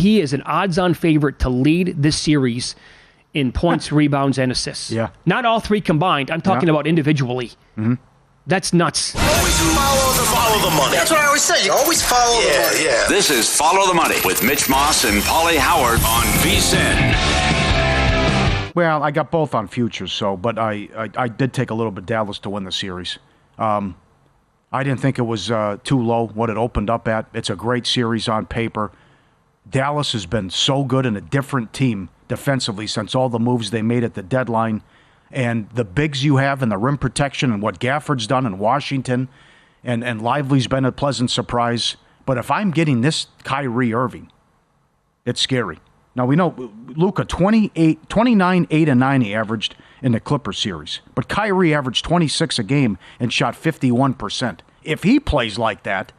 He is an odds-on favorite to lead this series in points, rebounds, and assists. Yeah. Not all three combined. I'm talking about individually. Mm-hmm. That's nuts. Always follow the money. That's what I always say. You always follow the money. Yeah. This is Follow the Money with Mitch Moss and Paulie Howard on VSiN. Well, I got both on futures, but I did take a little bit Dallas to win the series. I didn't think it was too low what it opened up at. It's a great series on paper. Dallas has been so good and a different team defensively since all the moves they made at the deadline. And the bigs you have and the rim protection and what Gafford's done in Washington, and Lively's been a pleasant surprise. But if I'm getting this Kyrie Irving, it's scary. Now, we know Luka 29, 8, and 9 he averaged in the Clippers series. But Kyrie averaged 26 a game and shot 51%. If he plays like that,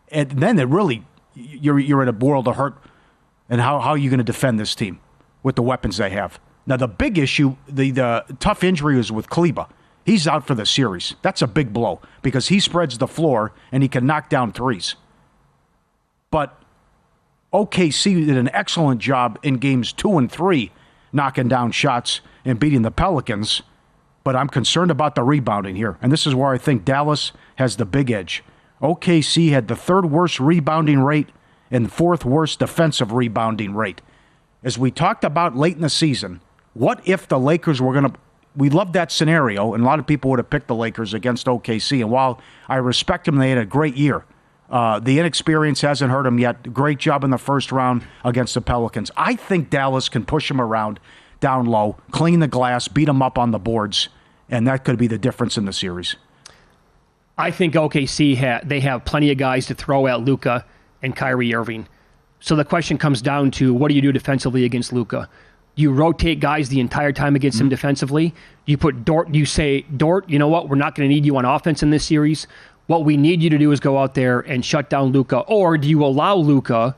and then it really, you're in a world of hurt. And how are you going to defend this team with the weapons they have? Now, the big issue, the tough injury is with Kleba. He's out for the series. That's a big blow because he spreads the floor and he can knock down threes. But OKC did an excellent job in games 2 and 3 knocking down shots and beating the Pelicans. But I'm concerned about the rebounding here. And this is where I think Dallas has the big edge. OKC had the 3rd worst rebounding rate and 4th worst defensive rebounding rate. As we talked about late in the season, what if the Lakers were going to... We loved that scenario, and a lot of people would have picked the Lakers against OKC. And while I respect them, they had a great year. The inexperience hasn't hurt them yet. Great job in the first round against the Pelicans. I think Dallas can push them around down low, clean the glass, beat them up on the boards, and that could be the difference in the series. I think OKC, they have plenty of guys to throw at Luka and Kyrie Irving. So the question comes down to, what do you do defensively against Luka? You rotate guys the entire time against him defensively. You put Dort, you say, Dort, you know what? We're not going to need you on offense in this series. What we need you to do is go out there and shut down Luka. Or do you allow Luka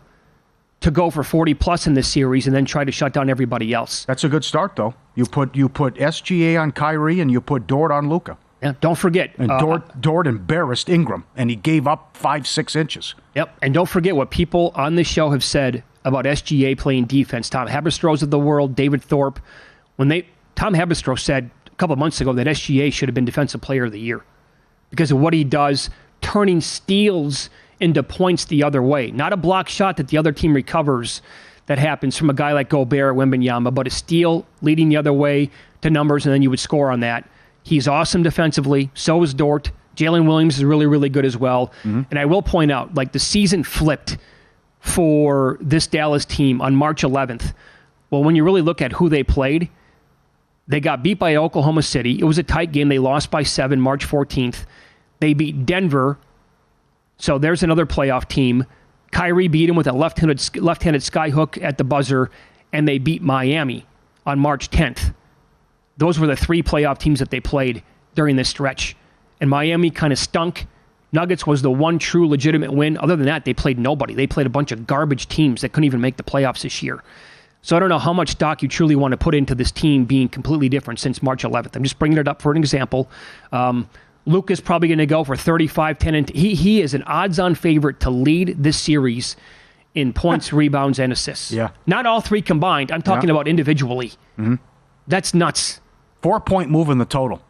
to go for 40-plus in this series and then try to shut down everybody else? That's a good start, though. You put SGA on Kyrie and you put Dort on Luka. Yeah, don't forget. And Dort embarrassed Ingram, and he gave up 5-6 inches. Yep, and don't forget what people on this show have said about SGA playing defense. Tom Haberstroh's of the world, David Thorpe. Tom Haberstroh said a couple of months ago that SGA should have been Defensive Player of the Year because of what he does, turning steals into points the other way. Not a block shot that the other team recovers that happens from a guy like Gobert or Wembanyama, but a steal leading the other way to numbers, and then you would score on that. He's awesome defensively. So is Dort. Jalen Williams is really, really good as well. Mm-hmm. And I will point out, the season flipped for this Dallas team on March 11th. Well, when you really look at who they played, they got beat by Oklahoma City. It was a tight game. They lost by 7 March 14th. They beat Denver. So there's another playoff team. Kyrie beat him with a left-handed skyhook at the buzzer, and they beat Miami on March 10th. Those were the 3 playoff teams that they played during this stretch. And Miami kind of stunk. Nuggets was the one true legitimate win. Other than that, they played nobody. They played a bunch of garbage teams that couldn't even make the playoffs this year. So I don't know how much stock you truly want to put into this team being completely different since March 11th. I'm just bringing it up for an example. Luka's probably going to go for 35, 10, and he is an odds-on favorite to lead this series in points, rebounds, and assists. Yeah. Not all 3 combined. I'm talking about individually. Mm-hmm. That's nuts. 4-point move in the total.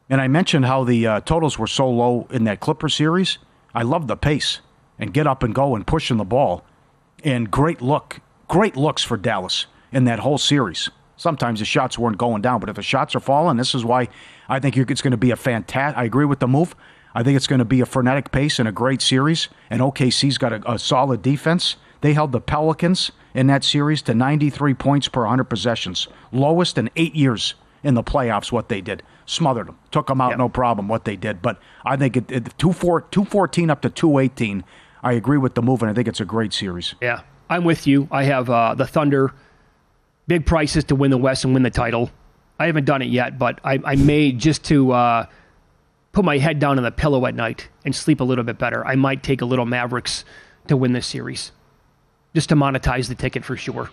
And I mentioned how the totals were so low in that Clipper series. I love the pace and get up and go and pushing the ball. And great looks for Dallas in that whole series. Sometimes the shots weren't going down, but if the shots are falling, this is why I think it's going to be a fantastic. I agree with the move. I think it's going to be a frenetic pace and a great series. And OKC's got a solid defense. They held the Pelicans in that series to 93 points per 100 possessions. Lowest in 8 years in the playoffs, what they did. Smothered them. Took them out, no problem, what they did. But I think 214 up to 218, I agree with the move, and I think it's a great series. Yeah, I'm with you. I have the Thunder, big prices to win the West and win the title. I haven't done it yet, but I may, just to put my head down on the pillow at night and sleep a little bit better, I might take a little Mavericks to win this series, just to monetize the ticket for sure.